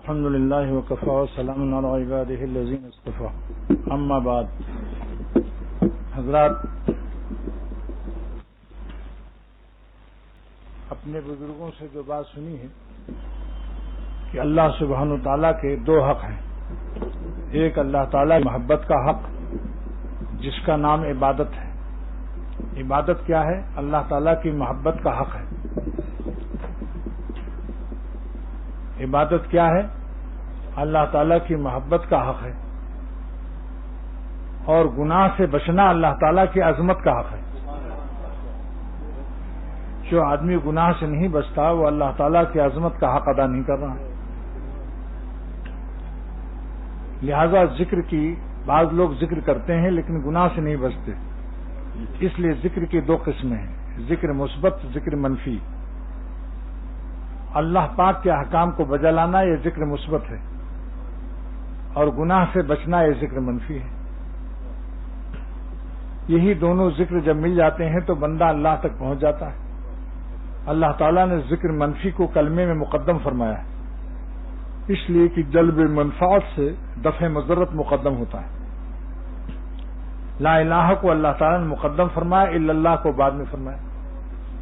الحمد للہ وکفى وسلام علی عبادہ الذین اصطفى اما بعد. حضرات، اپنے بزرگوں سے جو بات سنی ہے کہ اللہ سبحانہ وتعالیٰ کے دو حق ہیں. ایک اللہ تعالیٰ کی محبت کا حق جس کا نام عبادت ہے. عبادت کیا ہے؟ اللہ تعالیٰ کی محبت کا حق ہے. عبادت کیا ہے؟ اللہ تعالیٰ کی محبت کا حق ہے. اور گناہ سے بچنا اللہ تعالیٰ کی عظمت کا حق ہے. جو آدمی گناہ سے نہیں بچتا وہ اللہ تعالیٰ کی عظمت کا حق ادا نہیں کر رہا. لہذا ذکر کی بعض لوگ ذکر کرتے ہیں لیکن گناہ سے نہیں بچتے. اس لیے ذکر کی دو قسمیں ہیں، ذکر مثبت، ذکر منفی. اللہ پاک کے احکام کو بجا لانا یہ ذکر مثبت ہے، اور گناہ سے بچنا یہ ذکر منفی ہے. یہی دونوں ذکر جب مل جاتے ہیں تو بندہ اللہ تک پہنچ جاتا ہے. اللہ تعالیٰ نے ذکر منفی کو کلمے میں مقدم فرمایا ہے، اس لیے کہ جلب منفعت سے دفع مضرت مقدم ہوتا ہے. لا الہ کو اللہ تعالیٰ نے مقدم فرمایا، الا اللہ کو بعد میں فرمایا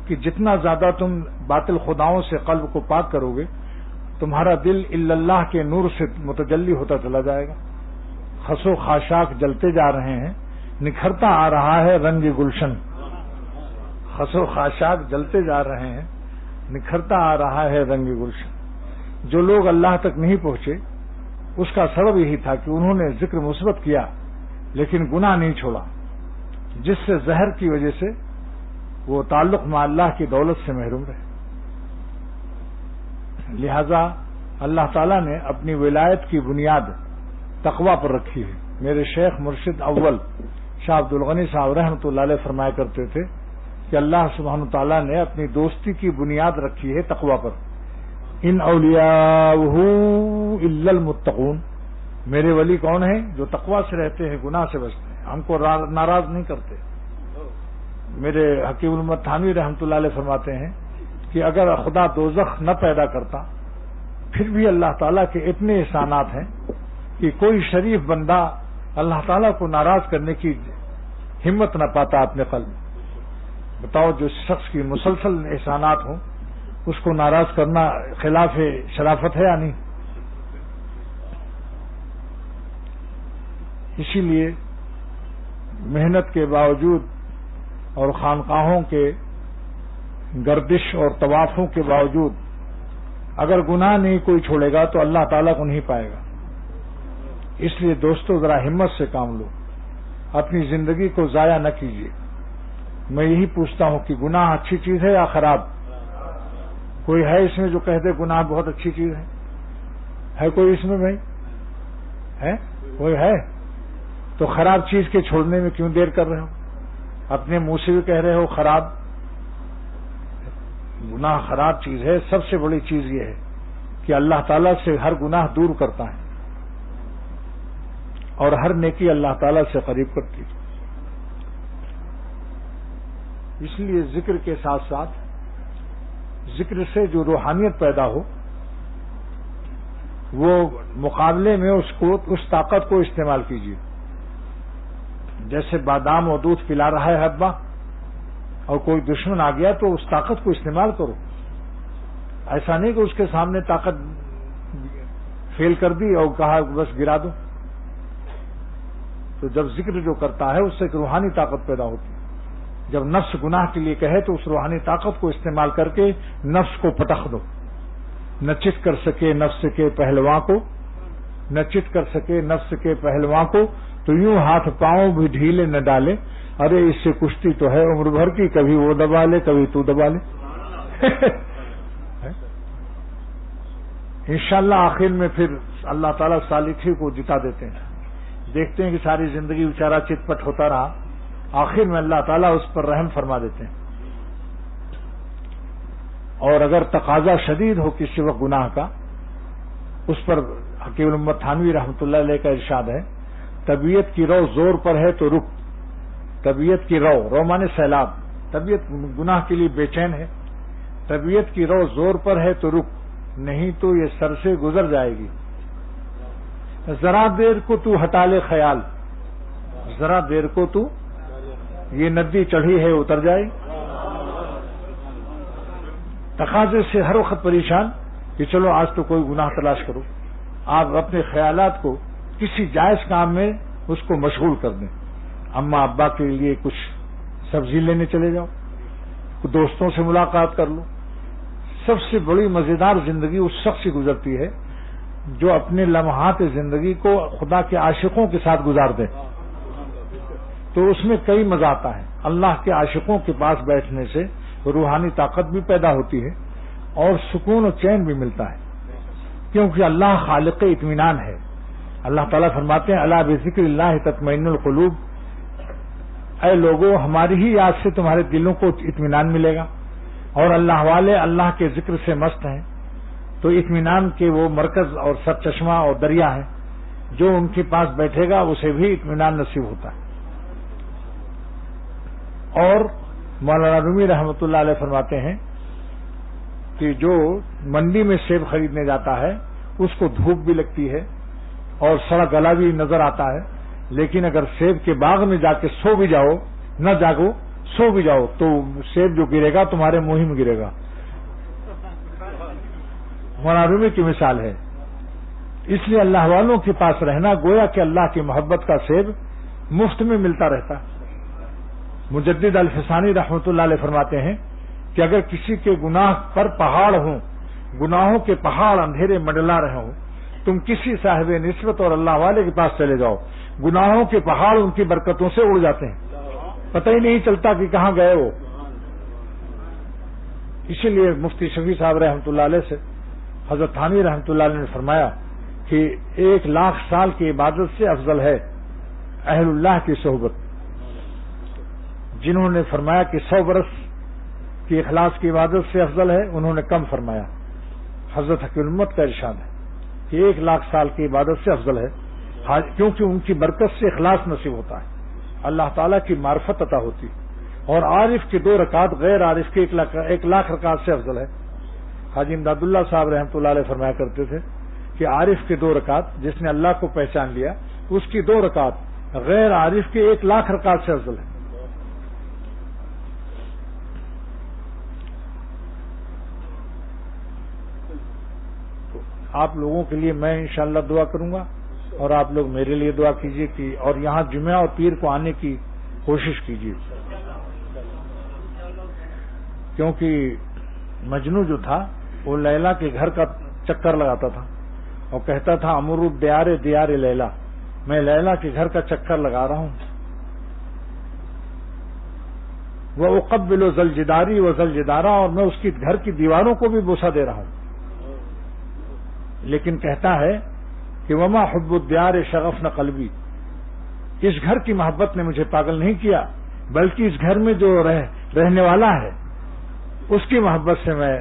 کہ جتنا زیادہ تم باطل خداؤں سے قلب کو پاک کرو گے تمہارا دل الا اللہ کے نور سے متجلی ہوتا چلا جائے گا. خس و خاشاک جلتے جا رہے ہیں، نکھرتا آ رہا ہے رنگ گلشن. خس و خاشاک جلتے جا رہے ہیں، نکھرتا آ رہا ہے رنگ گلشن. جو لوگ اللہ تک نہیں پہنچے اس کا سبب یہی تھا کہ انہوں نے ذکر مثبت کیا لیکن گناہ نہیں چھوڑا، جس سے زہر کی وجہ سے وہ تعلق مع اللہ کی دولت سے محروم رہے. لہذا اللہ تعالیٰ نے اپنی ولایت کی بنیاد تقوی پر رکھی ہے. میرے شیخ مرشد اول شاہ عبد الغنی صاحب رحمۃ اللہ علیہ فرمایا کرتے تھے کہ اللہ سبحانہ تعالیٰ نے اپنی دوستی کی بنیاد رکھی ہے تقوی پر. ان اولیاءہ الا المتقون، میرے ولی کون ہیں؟ جو تقوی سے رہتے ہیں، گناہ سے بچتے ہیں، ہم کو ناراض نہیں کرتے. میرے حکیم الامت تھانوی رحمۃ اللہ علیہ فرماتے ہیں کہ اگر خدا دوزخ نہ پیدا کرتا پھر بھی اللہ تعالیٰ کے اتنے احسانات ہیں کہ کوئی شریف بندہ اللہ تعالیٰ کو ناراض کرنے کی ہمت نہ پاتا اپنے قلب میں. بتاؤ، جو شخص کی مسلسل احسانات ہوں اس کو ناراض کرنا خلاف شرافت ہے یا نہیں؟ اسی لیے محنت کے باوجود اور خانقاہوں کے گردش اور طوافوں کے باوجود اگر گناہ نہیں کوئی چھوڑے گا تو اللہ تعالیٰ کو نہیں پائے گا. اس لیے دوستو ذرا ہمت سے کام لو، اپنی زندگی کو ضائع نہ کیجیے. میں یہی پوچھتا ہوں کہ گناہ اچھی چیز ہے یا خراب؟ کوئی ہے اس میں جو کہہ دے گناہ بہت اچھی چیز ہے کوئی اس میں بھائی؟ ہے کوئی؟ ہے تو خراب چیز کے چھوڑنے میں کیوں دیر کر رہے ہو؟ اپنے منہ سے بھی کہہ رہے ہو خراب. گناہ خراب چیز ہے. سب سے بڑی چیز یہ ہے کہ اللہ تعالیٰ سے ہر گناہ دور کرتا ہے اور ہر نیکی اللہ تعالیٰ سے قریب کرتی ہے. اس لیے ذکر کے ساتھ ساتھ ذکر سے جو روحانیت پیدا ہو وہ مقابلے میں اس طاقت کو استعمال کیجیے. جیسے بادام و دودھ پلا رہا ہے حبہ اور کوئی دشمن آ گیا تو اس طاقت کو استعمال کرو. ایسا نہیں کہ اس کے سامنے طاقت فیل کر دی اور کہا بس گرا دو. تو جب ذکر جو کرتا ہے اس سے ایک روحانی طاقت پیدا ہوتی ہے. جب نفس گناہ کے لیے کہے تو اس روحانی طاقت کو استعمال کر کے نفس کو پٹخ دو. نہ چت کر سکے نفس کے پہلواں کو، نہ چت کر سکے نفس کے پہلواں کو، تو یوں ہاتھ پاؤں بھی ڈھیلے نہ ڈالے. ارے اس سے کشتی تو ہے عمر بھر کی، کبھی وہ دبا لے کبھی تو دبا لے. انشاءاللہ آخر میں پھر اللہ تعالیٰ صالحی کو جتا دیتے ہیں. دیکھتے ہیں کہ ساری زندگی بیچارہ چت پٹ ہوتا رہا، آخر میں اللہ تعالیٰ اس پر رحم فرما دیتے ہیں. اور اگر تقاضا شدید ہو کسی وقت گناہ کا، اس پر حکیم الامت تھانوی رحمۃ اللہ علیہ کا ارشاد ہے، طبیعت کی رو زور پر ہے تو رک. طبیعت کی رو مانے سیلاب. طبیعت گناہ کے لیے بے چین ہے، طبیعت کی رو زور پر ہے تو رک، نہیں تو یہ سر سے گزر جائے گی. ذرا دیر کو تو ہٹا لے خیال، ذرا دیر کو تو یہ ندی چڑھی ہے اتر جائے. تقاضے سے ہر وقت پریشان کہ چلو آج تو کوئی گناہ تلاش کرو. آپ اپنے خیالات کو کسی جائز کام میں اس کو مشغول کر دیں. اماں ابا کے لیے کچھ سبزی لینے چلے جاؤ، دوستوں سے ملاقات کر لو. سب سے بڑی مزیدار زندگی اس شخص سے گزرتی ہے جو اپنے لمحات زندگی کو خدا کے عاشقوں کے ساتھ گزار دے. تو اس میں کئی مزہ آتا ہے. اللہ کے عاشقوں کے پاس بیٹھنے سے روحانی طاقت بھی پیدا ہوتی ہے اور سکون و چین بھی ملتا ہے، کیونکہ اللہ خالق اطمینان ہے. اللہ تعالیٰ فرماتے ہیں الا بذکر اللہ تطمئن القلوب، اے لوگوں ہماری ہی یاد سے تمہارے دلوں کو اطمینان ملے گا. اور اللہ والے اللہ کے ذکر سے مست ہیں تو اطمینان کے وہ مرکز اور سرچشمہ اور دریا ہے. جو ان کے پاس بیٹھے گا اسے بھی اطمینان نصیب ہوتا ہے. اور مولانا رومی رحمۃ اللہ علیہ فرماتے ہیں کہ جو منڈی میں سیب خریدنے جاتا ہے اس کو دھوپ بھی لگتی ہے اور سڑا گلا بھی نظر آتا ہے، لیکن اگر سیب کے باغ میں جا کے سو بھی جاؤ، نہ جاگو سو بھی جاؤ، تو سیب جو گرے گا تمہارے منہ ہی میں گرے گا. مولانا رومی کی مثال ہے. اس لیے اللہ والوں کے پاس رہنا گویا کہ اللہ کی محبت کا سیب مفت میں ملتا رہتا. مجدد الفسانی رحمۃ اللہ علیہ فرماتے ہیں کہ اگر کسی کے گناہ پر پہاڑ ہوں، گناہوں کے پہاڑ اندھیرے منڈلا رہے ہوں، تم کسی صاحب نسبت اور اللہ والے کے پاس چلے جاؤ، گناہوں کے پہاڑ ان کی برکتوں سے اڑ جاتے ہیں، پتہ ہی نہیں چلتا کہ کہاں گئے وہ. اسی لیے مفتی شفیع صاحب رحمۃ اللہ علیہ سے حضرت تھانوی رحمۃ اللہ علیہ نے فرمایا کہ 1,00,000 سال کی عبادت سے افضل ہے اہل اللہ کی صحبت. جنہوں نے فرمایا کہ 100 برس کی اخلاص کی عبادت سے افضل ہے، انہوں نے کم فرمایا. حضرت حکیم الامت کا ارشاد ہے کہ 1,00,000 سال کی عبادت سے افضل ہے، کیونکہ ان کی برکت سے اخلاص نصیب ہوتا ہے، اللہ تعالیٰ کی معرفت عطا ہوتی ہے. اور عارف کی 2 رکعت غیر عارف کی 1,00,000 رکعت سے افضل ہے. حاجی امداد اللہ صاحب رحمۃ اللہ علیہ فرمایا کرتے تھے کہ عارف کی 2 رکعت، جس نے اللہ کو پہچان لیا، اس کی 2 رکعت غیر عارف کی 1,00,000 رکعت سے افضل ہے. آپ لوگوں کے لیے میں انشاءاللہ دعا کروں گا اور آپ لوگ میرے لیے دعا کیجیے کہ اور یہاں جمعہ اور پیر کو آنے کی کوشش کیجیے، کیونکہ مجنو جو تھا وہ لیلا کے گھر کا چکر لگاتا تھا اور کہتا تھا امر دیار دیار لیلا، میں لیلا کے گھر کا چکر لگا رہا ہوں. وہ اقبل زلجداری و زلجدارا، اور میں اس کی گھر کی دیواروں کو بھی بوسہ دے رہا ہوں. لیکن کہتا ہے کہ وما حب الدیار شغفن قلبی، اس گھر کی محبت نے مجھے پاگل نہیں کیا، بلکہ اس گھر میں جو رہنے والا ہے اس کی محبت سے میں،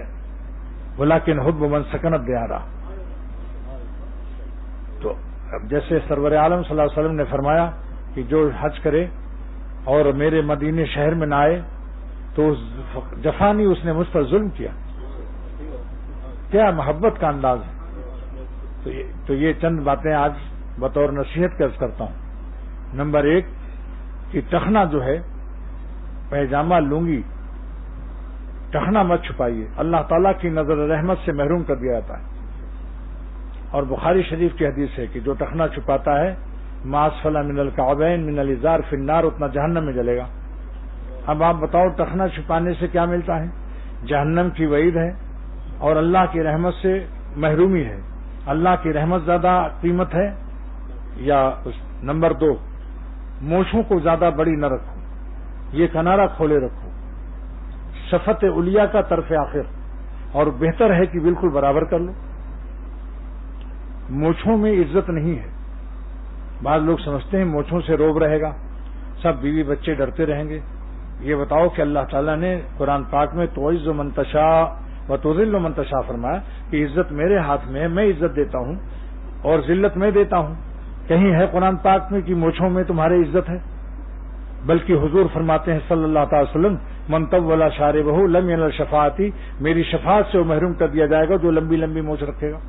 ولیکن حب من سکنت دیارا. تو اب جیسے سرور عالم صلی اللہ علیہ وسلم نے فرمایا کہ جو حج کرے اور میرے مدینے شہر میں نہ آئے تو جفانی اس نے مجھ پر ظلم کیا. کیا محبت کا انداز ہے. تو یہ چند باتیں آج بطور نصیحت کا عرض کرتا ہوں. نمبر 1 کہ ٹخنا جو ہے، پیجامہ لنگی ٹخنا مت چھپائیے، اللہ تعالیٰ کی نظر رحمت سے محروم کر دیا جاتا ہے. اور بخاری شریف کی حدیث ہے کہ جو ٹخنا چھپاتا ہے ما اسفل من الکعبین من الازار فی النار، اتنا جہنم میں جلے گا. اب آپ بتاؤ ٹخنا چھپانے سے کیا ملتا ہے؟ جہنم کی وعید ہے اور اللہ کی رحمت سے محرومی ہے. اللہ کی رحمت زیادہ قیمت ہے یا نمبر 2 مونچھوں کو زیادہ بڑی نہ رکھو، یہ کنارہ کھولے رکھو، شفت علیہ کا طرف آخر، اور بہتر ہے کہ بالکل برابر کر لو. مونچھوں میں عزت نہیں ہے. بعض لوگ سمجھتے ہیں مونچھوں سے روب رہے گا، سب بیوی بچے ڈرتے رہیں گے. یہ بتاؤ کہ اللہ تعالیٰ نے قرآن پاک میں تعز من تشاء و تذل من تشاء فرمایا کہ عزت میرے ہاتھ میں ہے، میں عزت دیتا ہوں اور ذلت میں دیتا ہوں. کہیں ہے قرآن پاک میں کہ مونچھوں میں تمہاری عزت ہے؟ بلکہ حضور فرماتے ہیں صلی اللہ تعالی وسلم من طول شاربہ لم ینل شفاعتی، میری شفاعت سے وہ محروم کر دیا جائے گا جو لمبی لمبی مونچھ رکھے گا.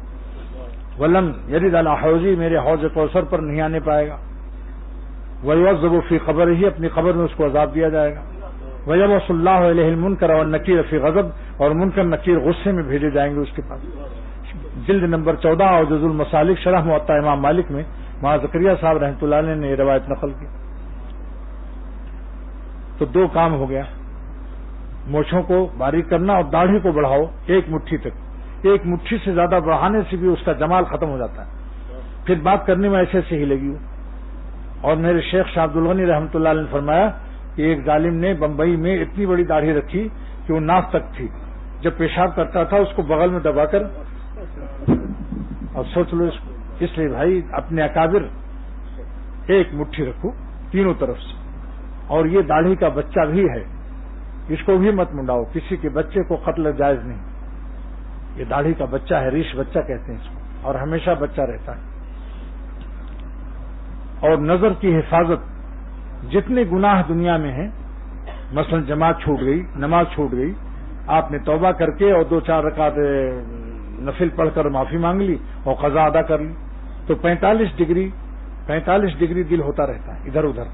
ولم یرد علی حوضی، میرے حوض کوثر پر نہیں آنے پائے گا. ویعذب فی قبرہ، اپنی قبر میں اس کو عذاب دیا جائے گا. ویبعث اللہ الیہ المنکر والنکیر فی غضب، اور منکر نکیر غصے میں بھیجے جائیں گے اس کے پاس. جلد نمبر 14 اور جز المسالک شرح موطا امام مالک میں مولانا زکریا صاحب رحمۃ اللہ علیہ نے یہ روایت نقل کی. تو دو کام ہو گیا، مونچھوں کو باریک کرنا اور داڑھی کو بڑھاؤ ایک مٹھی تک. ایک مٹھی سے زیادہ بڑھانے سے بھی اس کا جمال ختم ہو جاتا ہے، پھر بات کرنے میں ایسے سے ہی لگی. اور میرے شیخ شاہ عبد الغنی رحمۃ اللہ علیہ نے فرمایا کہ ایک ظالم نے بمبئی میں اتنی بڑی داڑھی رکھی کہ وہ ناف تک تھی. جب پیشاب کرتا تھا اس کو بغل میں دبا کر، اور سوچ لو اس لیے بھائی اپنے اکابر ایک مٹھی رکھو تینوں طرف سے. اور یہ داڑھی کا بچہ بھی ہے، اس کو بھی مت منڈاؤ. کسی کے بچے کو قتل جائز نہیں. یہ داڑھی کا بچہ ہے، ریش بچہ کہتے ہیں اس کو، اور ہمیشہ بچہ رہتا ہے. اور نظر کی حفاظت، جتنے گناہ دنیا میں ہیں، مثلا جماعت چھوٹ گئی، نماز چھوٹ گئی، آپ نے توبہ کر کے اور 2-4 رکعت نفل پڑھ کر معافی مانگ لی اور قضا ادا کر لی، تو 45 ڈگری دل ہوتا رہتا ہے ادھر ادھر.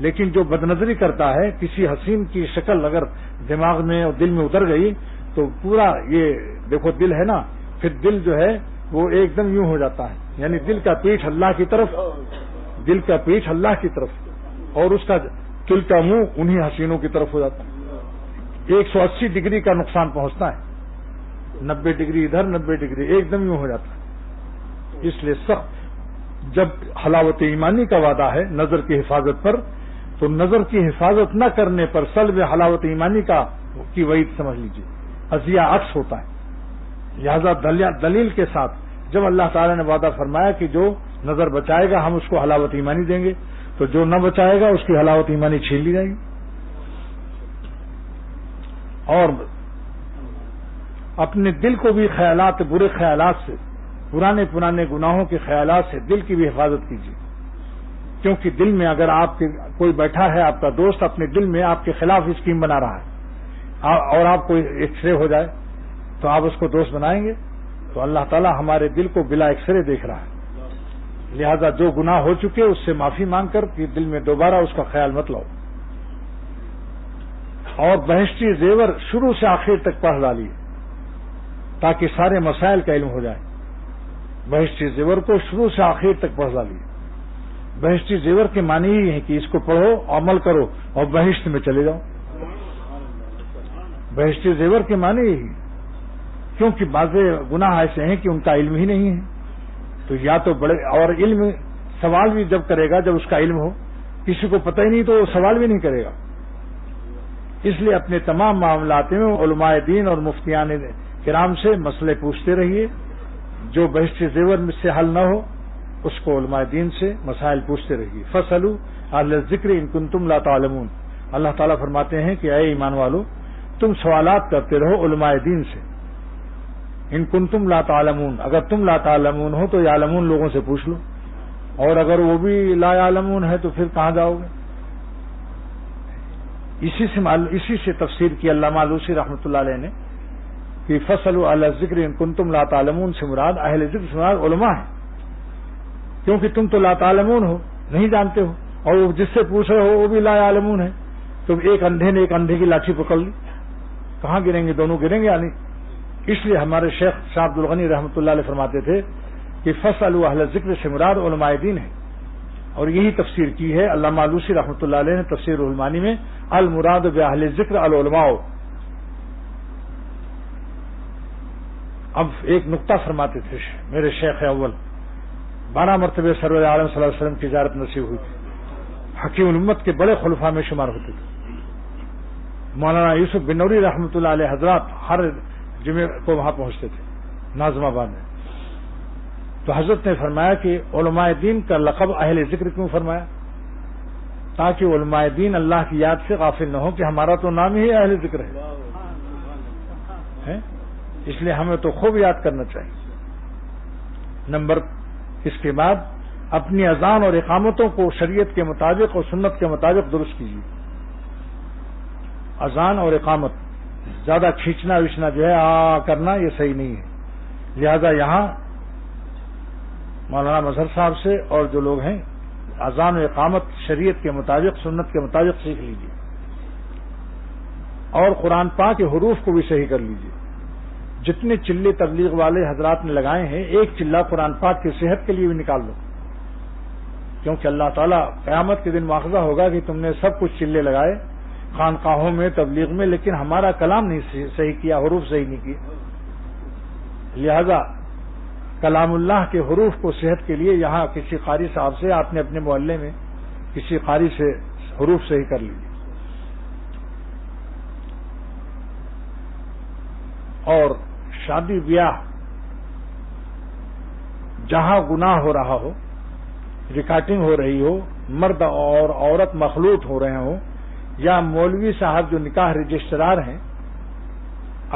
لیکن جو بدنظری کرتا ہے، کسی حسین کی شکل اگر دماغ میں اور دل میں اتر گئی تو پورا یہ دیکھو دل ہے نا، پھر دل جو ہے وہ ایک دم یوں ہو جاتا ہے، یعنی دل کا پیٹھ اللہ کی طرف، دل کا پیٹھ اللہ کی طرف، اور اس کا دل کا منہ انہی حسینوں کی طرف ہو جاتا ہے. 180 ڈگری کا نقصان پہنچتا ہے. 90 ڈگری ادھر، 90 ڈگری ایک دم یوں ہو جاتا ہے. اس لیے سخت جب حلاوت ایمانی کا وعدہ ہے نظر کی حفاظت پر، تو نظر کی حفاظت نہ کرنے پر سلب حلاوت ایمانی کی وعید سمجھ لیجیے، ازیا عکس ہوتا ہے. لہذا دلیل کے ساتھ جب اللہ تعالی نے وعدہ فرمایا کہ جو نظر بچائے گا ہم اس کو حلاوت ایمانی دیں گے، تو جو نہ بچائے گا اس کی حلاوت ایمانی چھین لی جائے گی. اور اپنے دل کو بھی خیالات، برے خیالات سے، پرانے گناہوں کے خیالات سے دل کی بھی حفاظت کیجیے. کیونکہ دل میں اگر آپ کے کوئی بیٹھا ہے، آپ کا دوست اپنے دل میں آپ کے خلاف اسکیم بنا رہا ہے اور آپ کو ایکس رے ہو جائے تو آپ اس کو دوست بنائیں گے؟ تو اللہ تعالیٰ ہمارے دل کو بلا ایکس رے دیکھ رہا ہے. لہذا جو گناہ ہو چکے اس سے معافی مانگ کر کہ دل میں دوبارہ اس کا خیال مت لاؤ. اور بہشتی زیور شروع سے آخر تک پڑھ ڈالیے تاکہ سارے مسائل کا علم ہو جائے. بہشتی زیور کو شروع سے آخر تک پڑھ ڈالیے. بہشتی زیور کے معنی ہی ہے کہ اس کو پڑھو، عمل کرو اور بہشت میں چلے جاؤ. بہشتی زیور کے معنی یہی، کیونکہ بعض گناہ ایسے ہیں کہ ان کا علم ہی نہیں ہے. تو یا تو بڑے، اور علم سوال بھی جب کرے گا جب اس کا علم ہو، کسی کو پتہ ہی نہیں تو وہ سوال بھی نہیں کرے گا. اس لیے اپنے تمام معاملات میں علماء دین اور مفتیان کرام سے مسئلے پوچھتے رہیے. جو بہشتی زیور میں سے حل نہ ہو اس کو علماء دین سے مسائل پوچھتے رہیے. فاسألوا اہل الذکر ان کنتم لا تعلمون. اللہ تعالیٰ فرماتے ہیں کہ اے ایمان والو تم سوالات کرتے رہو علماء دین سے. ان کنتم لا تعلمون، اگر تم لا تعلمون ہو تو یعلمون لوگوں سے پوچھ لو، اور اگر وہ بھی لا یعلمون ہے تو پھر کہاں جاؤ گے؟ اسی سے تفسیر کی علامہ آلوسی رحمۃ اللہ علیہ نے کہ فاسألوا اہل الذکر ان کنتم لا تعلمون سے مراد اہل ذکر سے مراد علماء ہیں. کیونکہ تم تو لا تعلمون ہو، نہیں جانتے ہو، اور وہ جس سے پوچھ رہے ہو وہ بھی لا یعلمون ہے. تو ایک اندھے نے ایک اندھے کی لاٹھی پکڑ لی، کہاں گریں گے؟ دونوں گریں گے یا نہیں؟ اس لیے ہمارے شیخ شاہ عبد الغنی رحمۃ اللہ علیہ فرماتے تھے کہ فاسألوا اہل الذکر سے مراد علماء دین ہے. اور یہی تفسیر کی ہے علامہ آلوسی رحمۃ اللہ علیہ نے تفسیر روح المعانی میں، المراد باہل الذکر العلماء. اب ایک نقطہ فرماتے تھے میرے شیخ اول، 12 مرتبہ سرور عالم صلی اللہ علیہ وسلم کی زیارت نصیب ہوئی تھی. حکیم الامت کے بڑے خلفاء میں شمار ہوتے تھے. مولانا یوسف بن نوری رحمۃ اللہ علیہ حضرات ہر جمعے کو وہاں پہنچتے تھے ناظم آباد میں. تو حضرت نے فرمایا کہ علماء دین کا لقب اہل ذکر کیوں فرمایا؟ تاکہ علماء دین اللہ کی یاد سے غافل نہ ہو کہ ہمارا تو نام ہی اہل ذکر ہے. اس لیے ہمیں تو خوب یاد کرنا چاہیے. نمبر اس کے بعد اپنی اذان اور اقامتوں کو شریعت کے مطابق اور سنت کے مطابق درست کیجیے. اذان اور اقامت زیادہ کھینچنا وچنا جو ہے کرنا یہ صحیح نہیں ہے. لہذا یہاں مولانا مظہر صاحب سے اور جو لوگ ہیں اذان و اقامت شریعت کے مطابق سنت کے مطابق سیکھ لیجیے اور قرآن پاک کے حروف کو بھی صحیح کر لیجیے. جتنے چلے تبلیغ والے حضرات نے لگائے ہیں ایک چلہ قرآن پاک کی صحت کے لیے بھی نکال دو, کیونکہ اللہ تعالیٰ قیامت کے دن مواخذہ ہوگا کہ تم نے سب کچھ چلے لگائے خانقاہوں میں تبلیغ میں, لیکن ہمارا کلام نہیں صحیح کیا, حروف صحیح نہیں کیے. لہذا کلام اللہ کے حروف کو صحت کے لیے یہاں کسی قاری صاحب سے آپ نے اپنے محلے میں کسی قاری سے حروف صحیح کر لیجیے. اور شادی بیاہ جہاں گناہ ہو رہا ہو, ریکارڈنگ ہو رہی ہو, مرد اور عورت مخلوط ہو رہے ہوں, یا مولوی صاحب جو نکاح رجسٹرار ہیں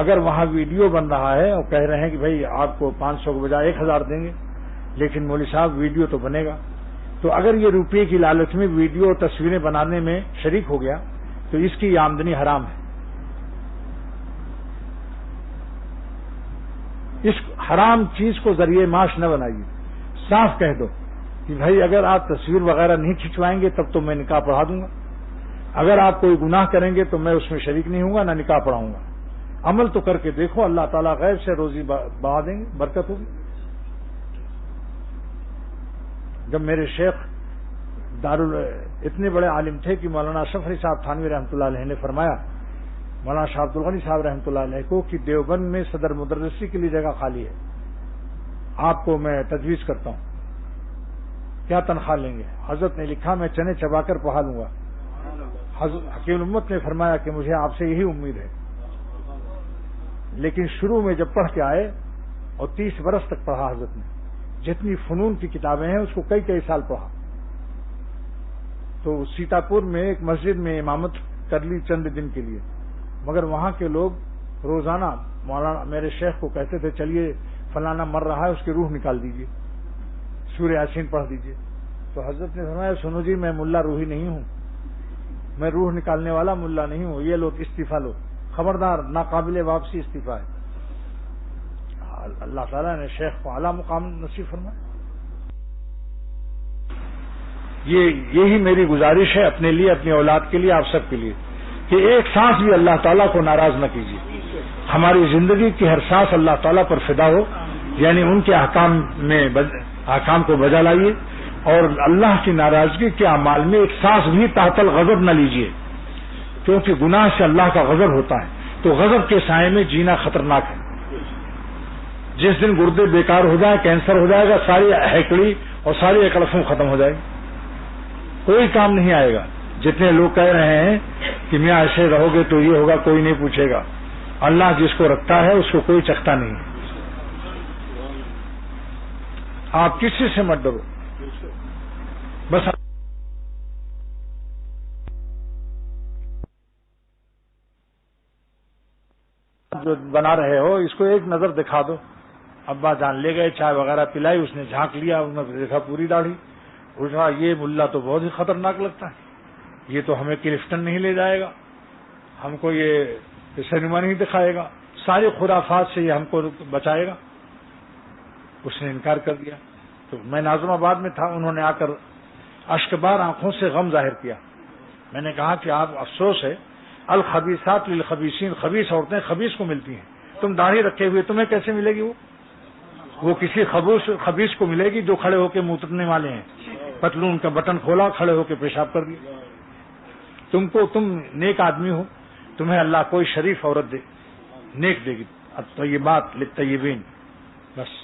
اگر وہاں ویڈیو بن رہا ہے اور کہہ رہے ہیں کہ بھائی آپ کو 500 کے بجائے 1000 دیں گے, لیکن مولوی صاحب ویڈیو تو بنے گا, تو اگر یہ روپے کی لالچ میں ویڈیو اور تصویریں بنانے میں شریک ہو گیا تو اس کی آمدنی حرام ہے. اس حرام چیز کو ذریعہ معاش نہ بنائیے. صاف کہہ دو کہ بھائی اگر آپ تصویر وغیرہ نہیں کھنچوائیں گے تب تو میں نکاح پڑھا دوں گا, اگر آپ کوئی گناہ کریں گے تو میں اس میں شریک نہیں ہوں گا, نہ نکاح پڑھاؤں گا. عمل تو کر کے دیکھو, اللہ تعالیٰ غیب سے روزی بڑھا دیں گے, برکت ہوگی. جب میرے شیخ اتنے بڑے عالم تھے کہ مولانا اشرف علی صاحب تھانوی رحمۃ اللہ علیہ نے فرمایا مولانا شاہ عبد الغنی صاحب رحمۃ اللہ علیہ کو کہ دیوبند میں صدر مدرسی کے لیے جگہ خالی ہے, آپ کو میں تجویز کرتا ہوں, کیا تنخواہ لیں گے؟ حضرت نے لکھا میں چنے چبا کر پڑھا لوں گا. حکیم الامت نے فرمایا کہ مجھے آپ سے یہی امید ہے, لیکن شروع میں جب پڑھ کے آئے اور 30 برس تک پڑھا حضرت نے, جتنی فنون کی کتابیں ہیں اس کو کئی سال پڑھا. تو سیتاپور میں ایک مسجد میں امامت کر لی چند دن کے لیے, مگر وہاں کے لوگ روزانہ مولانا میرے شیخ کو کہتے تھے چلیے فلانا مر رہا ہے اس کی روح نکال دیجیے, سورہ یاسین پڑھ دیجیے. تو حضرت نے فرمایا سنو جی میں ملا روحی نہیں ہوں, میں روح نکالنے والا ملا نہیں ہوں, یہ لوگ استعفیٰ لو, خبردار ناقابل واپسی استعفیٰ ہے. اللہ تعالیٰ نے شیخ کو اعلیٰ مقام نصیب فرمایا. یہی میری گزارش ہے اپنے لیے, اپنی اولاد کے لیے, آپ سب کے لیے, کہ ایک سانس بھی اللہ تعالیٰ کو ناراض نہ کیجیے. ہماری زندگی کی ہر سانس اللہ تعالیٰ پر فدا ہو, یعنی ان کے احکام کو بجا لائیے, اور اللہ کی ناراضگی کے اعمال میں ایک سانس بھی تحت الغضب نہ لیجیے, کیونکہ گناہ سے اللہ کا غضب ہوتا ہے. تو غضب کے سائے میں جینا خطرناک ہے. جس دن گردے بیکار ہو جائے, کینسر ہو جائے گا, ساری ہیکڑی اور ساری اکڑفوں ختم ہو جائے گی, کوئی کام نہیں آئے گا. جتنے لوگ کہہ رہے ہیں کہ میاں ایسے رہو گے تو یہ ہوگا, کوئی نہیں پوچھے گا. اللہ جس کو رکھتا ہے اس کو کوئی چکھتا نہیں ہے. آپ کسی سے مت ڈرو, بس جو بنا رہے ہو اس کو ایک نظر دکھا دو. ابا جان لے گئے, چائے وغیرہ پلائی, اس نے جھانک لیا, اس نے دیکھا پوری داڑھی, اٹھا یہ ملا تو بہت ہی خطرناک لگتا ہے, یہ تو ہمیں کلفٹن نہیں لے جائے گا, ہم کو یہ سنیما نہیں دکھائے گا, ساری خرافات سے یہ ہم کو بچائے گا. اس نے انکار کر دیا. تو میں ناظم آباد میں تھا, انہوں نے آ کر اشکبار آنکھوں سے غم ظاہر کیا. میں نے کہا کہ آپ افسوس ہے, الخبیثات للخبیثین, خبیث عورتیں خبیث کو ملتی ہیں, تم داڑھی رکھے ہوئے تمہیں کیسے ملے گی؟ وہ کسی خبیث کو ملے گی جو کھڑے ہو کے موترنے والے ہیں, پتلون کا بٹن کھولا, کھڑے ہو کے پیشاب کر دیا. تم نیک آدمی ہو, تمہیں اللہ کوئی شریف عورت دے, نیک دے گی. الطیبات للطیبین. بس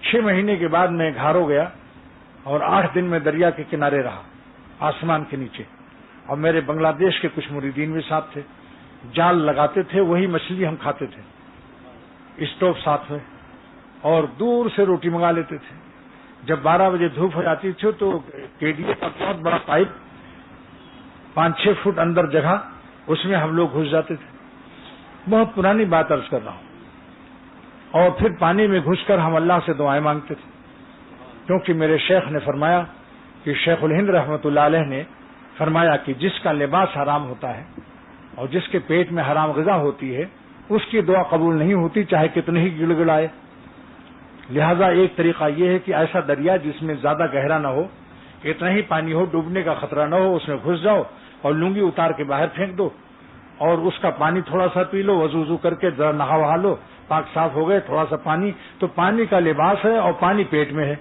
6 مہینے کے بعد میں گھر ہو گیا اور 8 دن میں دریا کے کنارے رہا, آسمان کے نیچے, اور میرے بنگلہ دیش کے کچھ مریدین بھی ساتھ تھے. جال لگاتے تھے, وہی مچھلی ہم کھاتے تھے, اسٹوو ساتھ میں, اور دور سے روٹی منگا لیتے تھے. جب 12 بجے دھوپ ہو جاتی تھی تو کیڈیا کا بہت بڑا پائپ 5-6 فٹ اندر جگہ, اس میں ہم لوگ گھس جاتے تھے. بہت پرانی بات عرض کر رہا ہوں. اور پھر پانی میں گھس کر ہم اللہ سے دعائیں مانگتے تھے, کیونکہ میرے شیخ نے فرمایا کہ شیخ الہند رحمۃ اللہ علیہ نے فرمایا کہ جس کا لباس حرام ہوتا ہے اور جس کے پیٹ میں حرام غذا ہوتی ہے اس کی دعا قبول نہیں ہوتی چاہے کتنے ہی گڑ گڑائے. لہذا ایک طریقہ یہ ہے کہ ایسا دریا جس میں زیادہ گہرا نہ ہو, اتنا ہی پانی ہو, ڈوبنے کا خطرہ نہ ہو, اس میں گھس جاؤ اور لنگی اتار کے باہر پھینک دو اور اس کا پانی تھوڑا سا پی لو, وضو کر کے ذرا نہا وہا لو, پاک صاف ہو گئے, تھوڑا سا پانی, تو پانی کا لباس ہے اور پانی پیٹ میں ہے,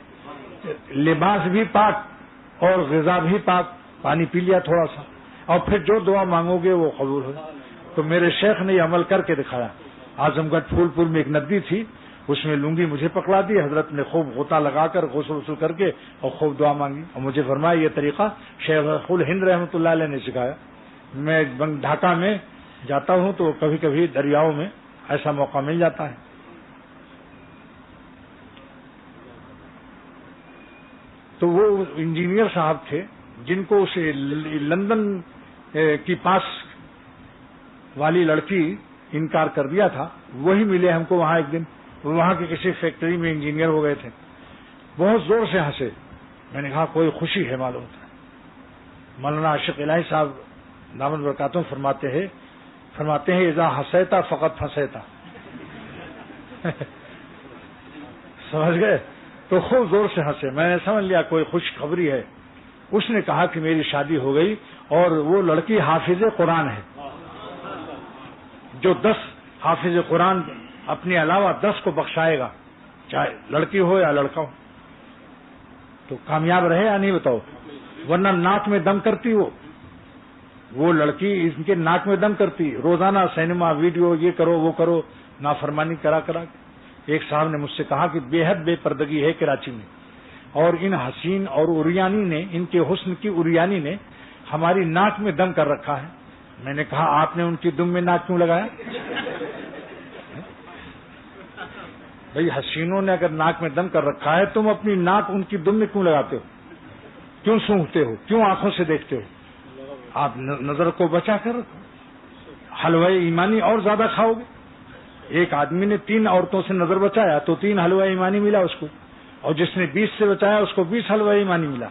لباس بھی پاک اور غذا بھی پاک, پانی پی لیا تھوڑا سا, اور پھر جو دعا مانگو گے وہ قبول ہو. تو میرے شیخ نے یہ عمل کر کے دکھایا. اعظم گڑھ پھول پور میں ایک ندی تھی, اس میں لنگی مجھے پکڑا دی, حضرت نے خوب غوطہ لگا کر غسل وسل کر کے اور خوب دعا مانگی اور مجھے فرمایا یہ طریقہ شیخ الہند رحمۃ اللہ علیہ نے سکھایا. میں ڈھاکہ میں جاتا ہوں تو کبھی کبھی دریاؤں میں ایسا موقع مل جاتا ہے. تو وہ انجینئر صاحب تھے جن کو اسے لندن کی پاس والی لڑکی انکار کر دیا تھا, وہی ملے ہم کو وہاں ایک دن. وہاں کی کسی فیکٹری میں انجینئر ہو گئے تھے, بہت زور سے ہنسے. میں نے کہا کوئی خوشی ہے معلوم ہوتا ہے. مولانا عاشق الہی صاحب دامن برکاتہم فرماتے ہیں اذا ہنسیتا فقط پھنسیتا. سمجھ گئے؟ تو خوب زور سے ہنسے. میں نے سمجھ لیا کوئی خوشخبری ہے. اس نے کہا کہ میری شادی ہو گئی اور وہ لڑکی حافظ قرآن ہے, جو 10 حافظ قرآن اپنے علاوہ 10 کو بخشائے گا, چاہے لڑکی ہو یا لڑکا ہو. تو کامیاب رہے یا نہیں بتاؤ؟ ورنہ ناک میں دم کرتی وہ لڑکی ان کے ناک میں دم کرتی, روزانہ سینما ویڈیو یہ کرو وہ کرو, نافرمانی کرا. ایک صاحب نے مجھ سے کہا کہ بے حد بے پردگی ہے کراچی میں, اور ان حسین اور اریانی نے, ان کے حسن کی اریانی نے ہماری ناک میں دم کر رکھا ہے. میں نے کہا آپ نے ان کی دم میں ناک کیوں لگایا؟ بھئی حسینوں نے اگر ناک میں دم کر رکھا ہے, تم اپنی ناک ان کی دم میں کیوں لگاتے ہو؟ کیوں سونگھتے ہو؟ کیوں آنکھوں سے دیکھتے ہو؟ آپ نظر کو بچا کر حلوہ ایمانی اور زیادہ کھاؤ گے. ایک آدمی نے 3 عورتوں سے نظر بچایا تو 3 حلوہ ایمانی ملا اس کو, اور جس نے 20 سے بچایا اس کو 20 حلوہ ایمانی ملا.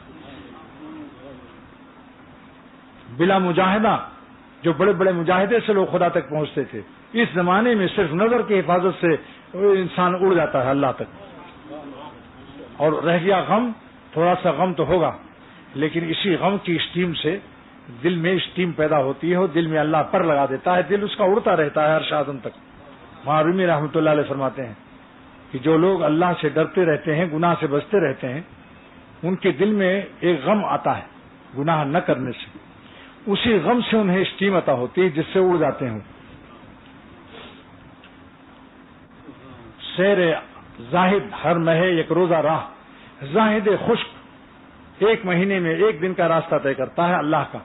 بلا مجاہدہ, جو بڑے بڑے مجاہدے سے لوگ خدا تک پہنچتے تھے, اس زمانے میں صرف نظر کی حفاظت سے انسان اڑ جاتا ہے اللہ تک. اور رہ گیا غم, تھوڑا سا غم تو ہوگا, لیکن اسی غم کی اسٹیم سے دل میں اسٹیم پیدا ہوتی ہے, اور دل میں اللہ پر لگا دیتا ہے, دل اس کا اڑتا رہتا ہے ہر شادن تک. وہاں رومی رحمۃ اللہ علیہ فرماتے ہیں کہ جو لوگ اللہ سے ڈرتے رہتے ہیں, گناہ سے بچتے رہتے ہیں, ان کے دل میں ایک غم آتا ہے گناہ نہ کرنے سے, اسی غم سے انہیں اسٹیم عطا ہوتی ہے جس سے اڑ جاتے ہیں. سیر زاہد ہر مہے ایک روزہ راہ, زاہد خشک 1 مہینے میں 1 دن کا راستہ طے کرتا ہے اللہ کا,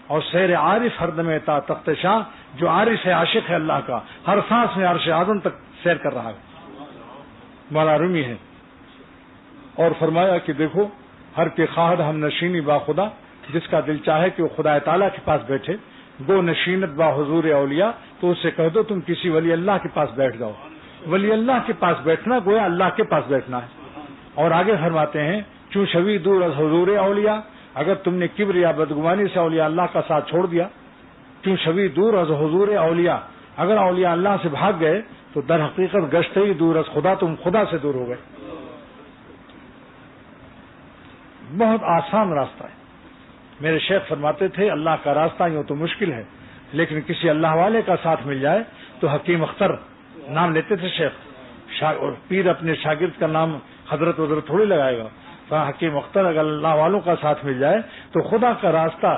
اور سیر عارف ہر دم تا تخت شاہ, جو عارف ہے عاشق ہے اللہ کا, ہر سانس میں عرش اعظم تک سیر کر رہا ہے. مولا رومی ہے. اور فرمایا کہ دیکھو ہر کے خواہد ہم نشینی با خدا, جس کا دل چاہے کہ وہ خدا تعالیٰ کے پاس بیٹھے, گو نشینت با حضور اولیاء, تو اس سے کہہ دو تم کسی ولی اللہ کے پاس بیٹھ جاؤ. ولی اللہ کے پاس بیٹھنا گویا اللہ کے پاس بیٹھنا ہے. اور آگے فرماتے ہیں چوں شوی دور از حضور اولیاء, اگر تم نے کبر یا بدگمانی سے اولیاء اللہ کا ساتھ چھوڑ دیا, چوں شوی دور از حضور اولیاء, اگر اولیاء اللہ سے بھاگ گئے تو در حقیقت گشتے ہی دور از خدا, تم خدا سے دور ہو گئے. بہت آسان راستہ ہے. میرے شیخ فرماتے تھے اللہ کا راستہ یوں تو مشکل ہے, لیکن کسی اللہ والے کا ساتھ مل جائے تو حکیم اختر نام لیتے تھے شیخ, اور پیر اپنے شاگرد کا نام حضرت وزرت تھوڑی لگائے گا. حکیم اختر اگر اللہ والوں کا ساتھ مل جائے تو خدا کا راستہ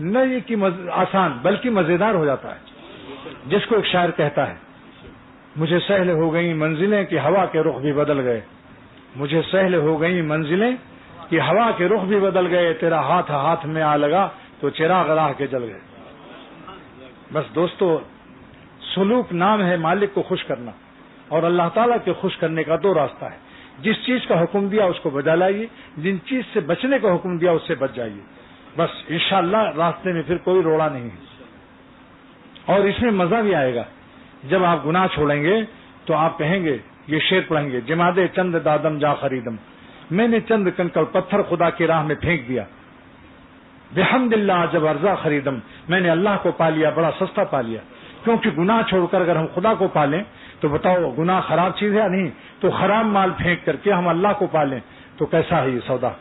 نہ یہ کہ آسان بلکہ مزیدار ہو جاتا ہے. جس کو ایک شاعر کہتا ہے مجھے سہل ہو گئی منزلیں کہ ہوا کے رخ بھی بدل گئے, مجھے سہل ہو گئی منزلیں کہ ہوا کے رخ بھی بدل گئے, تیرا ہاتھ ہاتھ میں آ لگا تو چراغ راہ کے جل گئے. بس دوستو, سلوک نام ہے مالک کو خوش کرنا, اور اللہ تعالیٰ کے خوش کرنے کا 2 راستہ ہے. جس چیز کا حکم دیا اس کو بجا لائیے, جن چیز سے بچنے کا حکم دیا اس سے بچ جائیے. بس انشاءاللہ راستے میں پھر کوئی روڑا نہیں ہے. اور اس میں مزہ بھی آئے گا. جب آپ گناہ چھوڑیں گے تو آپ کہیں گے, یہ شعر پڑھیں گے, جمادے چند دادم جا خریدم, میں نے چند کنکڑ پتھر خدا کی راہ میں پھینک دیا. بحمد اللہ جب ارزا خریدم، میں نے اللہ کو پا لیا، بڑا سستا پا لیا، کیونکہ گناہ چھوڑ کر اگر ہم خدا کو پالیں تو بتاؤ گناہ خراب چیز ہے یا نہیں؟ تو خراب مال پھینک کر کے ہم اللہ کو پالیں تو کیسا ہے یہ سودا؟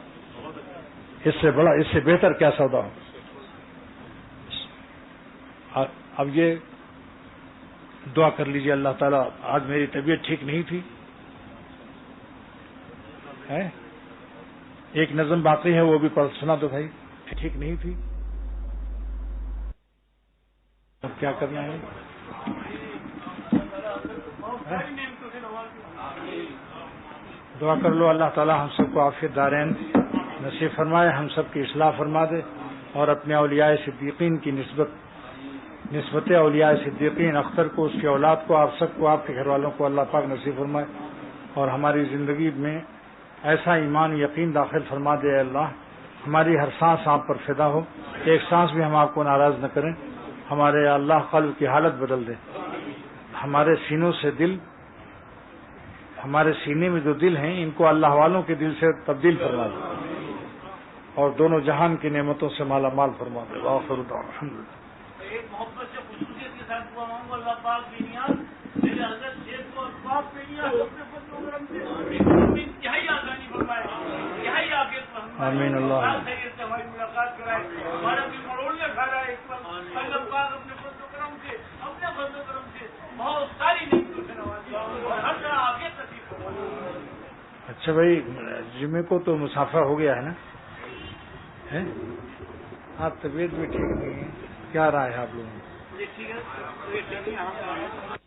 اس سے بڑا، اس سے بہتر کیا سودا ہو؟ اب یہ دعا کر لیجیے، اللہ تعالیٰ آج میری طبیعت ٹھیک نہیں تھی، ایک نظم باقی ہے وہ بھی پڑھ سنا دو بھائی، ٹھیک نہیں تھی، اب کیا کرنا ہے؟ دعا کر لو اللہ تعالیٰ ہم سب کو عافیت دارین نصیب فرمائے، ہم سب کی اصلاح فرما دے، اور اپنے اولیاء صدیقین کی نسبت اولیاء صدیقین اختر کو، اس کی اولاد کو، آپ سب کو، آپ کے گھر والوں کو اللہ پاک نصیب فرمائے، اور ہماری زندگی میں ایسا ایمان یقین داخل فرما دے۔ اے اللہ ہماری ہر سانس آپ پر فدا ہو، ایک سانس بھی ہم آپ کو ناراض نہ کریں، ہمارے اللہ قلب کی حالت بدل دے، ہمارے سینوں سے دل، ہمارے سینے میں جو دل ہیں ان کو اللہ والوں کے دل سے تبدیل فرما دے، اور دونوں جہان کی نعمتوں سے مالا مال فرما دے۔ وآخر دعوانا الحمدللہ۔ ایک محبت سے خصوصیت کے ساتھ دعا مانگو، اللہ پاک کی نیاز میرے حضرت شیخ کو اسباب پہ نیاز اپنے پروگرام سے انتہائی آسانی فرمائے، انتہائی عافیت فرمائے، آمین اللہ خیریت سے ہماری ملاقات کرائے، ہمارا بھی مروڑیاں کھا رہا ہے اس پر، اللہ پاک اپنے پروگرام سے، اپنے پروگرام سے بہت ساری نعمتوں سے نوازے اور ہر طرح عافیت نصیب فرمائے۔ اچھا بھائی، جمعے کو تو مسافر ہو گیا ہے نا؟ آپ طبیعت بھی ٹھیک نہیں ہے، کیا رائے ہے آپ لوگوں کی؟ ٹھیک ہے